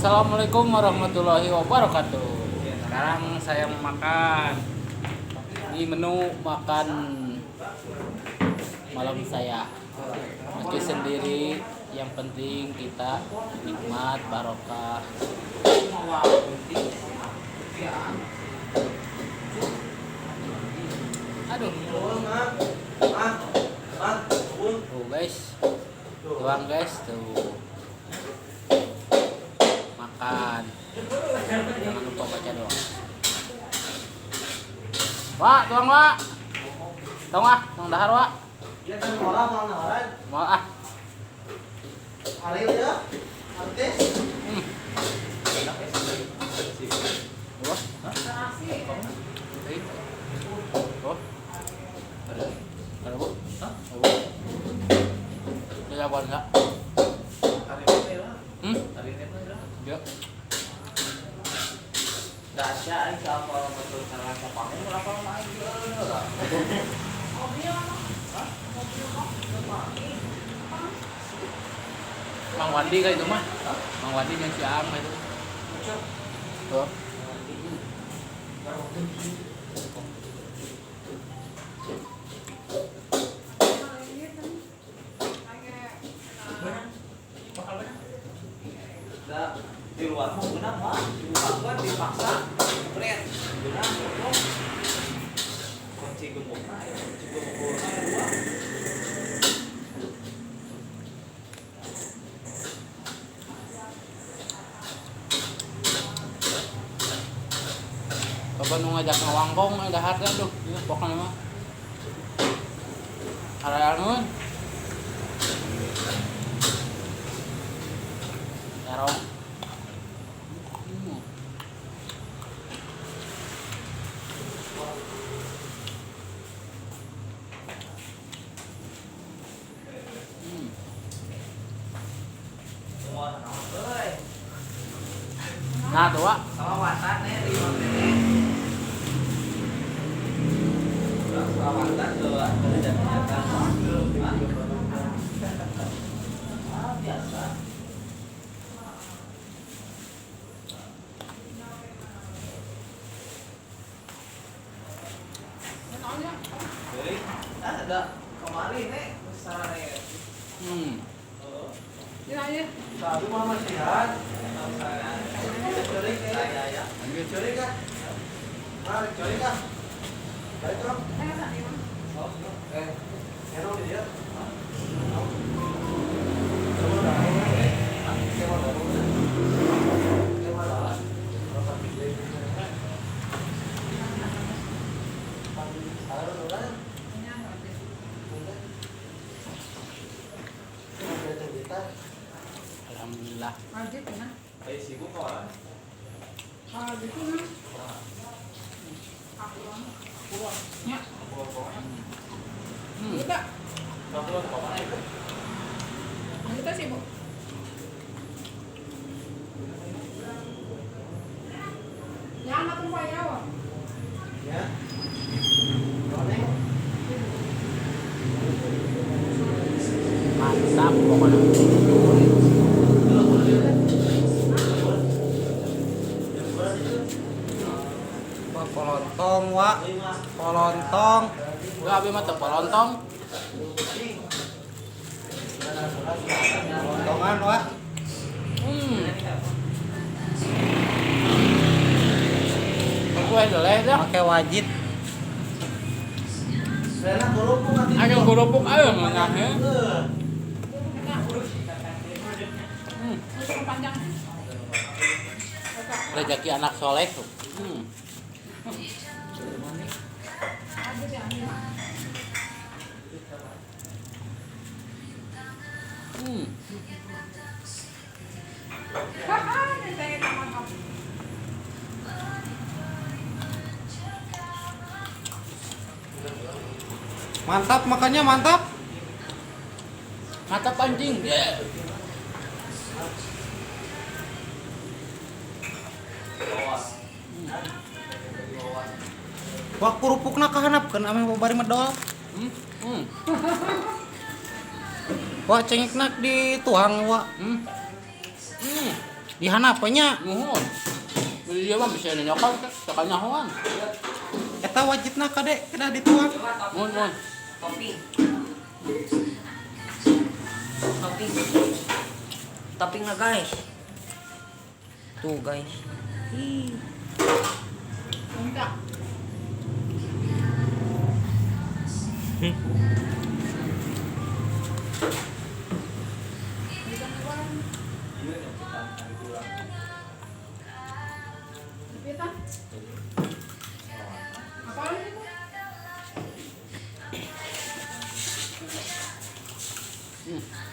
Assalamualaikum warahmatullahi wabarakatuh. Sekarang saya makan. Ini menu makan malam saya. Meski sendiri, yang penting kita nikmat barokah. Aduh. Tuh guys. Tuang guys tuh. Makan. Jangan lupa baca doa. Wak, tuang wak. Tuang ah, tuang dahar wak. Dia kan orang mau nawaran. Mau ah. Hari ya. Artis. Wah. Oh. Ada bu? Hah? Ada bu? Ada apa enggak? Ya. Dasya ini apa betul cara pakai berapa main lah. Mang Wandi kah itu mah? Mang Wandi yang siang itu. Tuh. Di luar mau benang mah, di luar gua dipaksa, keren, benang, kunci gemuk nah, kunci gemuk dua. Bapak nu ngajak ngawangkong ada harga tuh, ya pokoknya mah. Area nun. Terong. Semua tenang, euy. Nah, tuh, Wak. Salawatan nih, 5 menit. Salawatan tuh, biasa. Jadi, ada kemarin nih, besar nih. Sabi mo naman siya. Curi ya. Curi ka. Curi ka. Balik dong. Ano dia? Alhamdulillah. Ay, sibuk ko ah. Ya. Mantap pokoknya. Polontong, Wak. Polontong. Gak abi mah teu polontong. Polontongan, Wak. Gue doleh dah. Pakai wajit. Ayo kerupuk ayo ngahnya. Rezeki anak soleh tuh. Mantap makannya, mantap. Mantap anjing. Yeah. Wak kerupukna kahanapkeun ame babari medol. Wak cengekna dituang, Wak. Di hanapanya Nuhun. Jadi dia mah bisa nyokal kan, cakal nyahoan. eta wajibna kade kada dituang. Nuhun, nuhun. Topi. Topi. Topi nggak guys? Tuh guys. Ih. Enggak.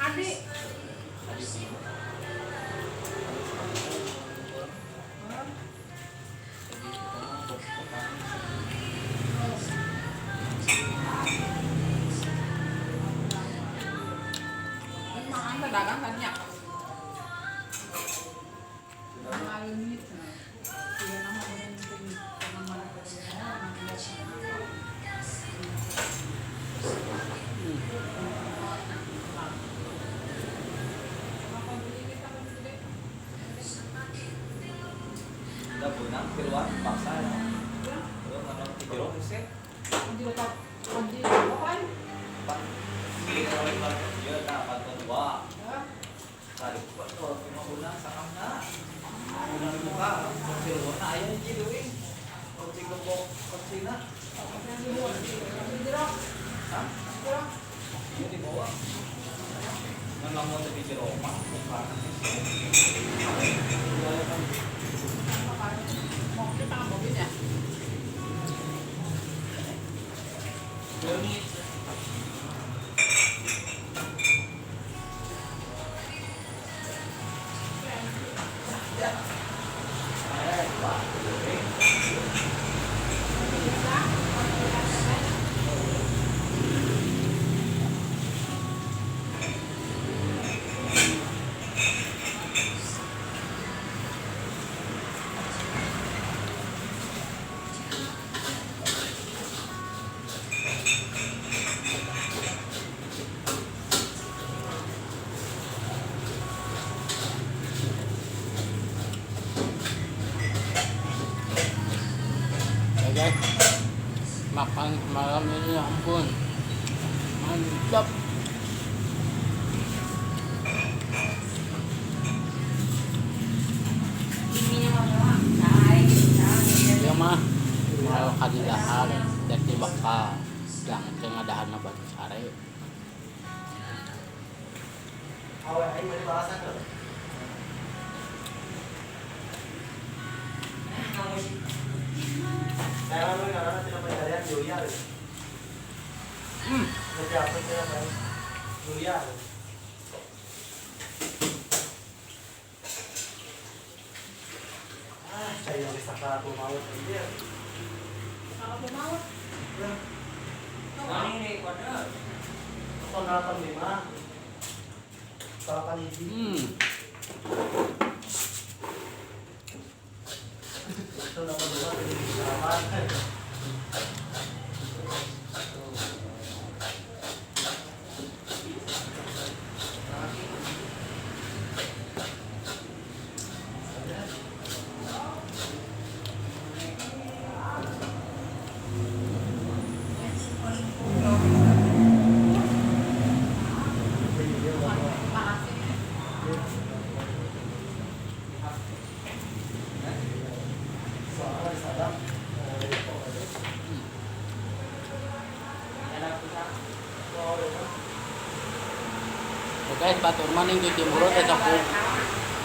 Adik. Makan dagang kan ya? Udah punang keluar paksa ya. Belum ada tidur sih. Pak. Ini kalau lagi dia tak akan dua. Tadi buat kalau cuma punang sakamna. Punang buka, kecil warna ayam gitu wing. Kecil kebok kecilna. Hah? Ini di bawah. Memang mau jadi jeruk mah, bukan. Mau kita ngomongin ya? Ya guys, makan malam ini ya ampun, mantap. Dia mah mau kadidahan jadi bakal jangan cengadahan batu sare. Awe aing mah balasan tuh. Saya lalu karena tidak pencarian Julia. Kerja apa saya main Julia. Saya yang bisa aku mau dia. Kalau mau Nah ini pada Tahun 85. Salapan hiji. Tahun 85 jadi salapan. Soalnya sadap. Oke, batur maning cuci mulut ya sapu.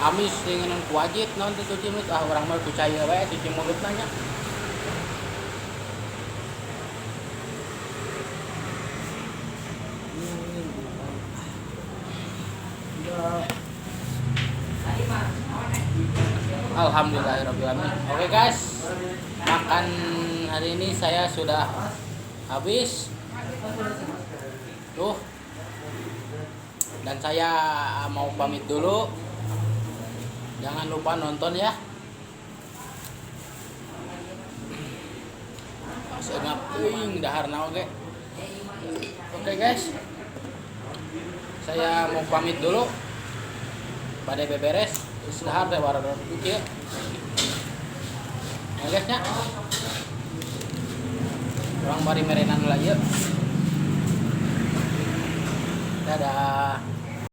Amis dengan kuajit non cuci mulut orang mah kucaya wae cuci mulut nanya. Alhamdulillahirobbilalamin. Oke guys, makan hari ini saya sudah habis. Tuh. Dan saya mau pamit dulu. Jangan lupa nonton ya. Seengap teuing daharna oge. Oke guys. Saya mau pamit dulu. Pada beberes. Istirahat teh warga kieu. Ya guys nya. Orang bari merenan lah ieu. Dadah.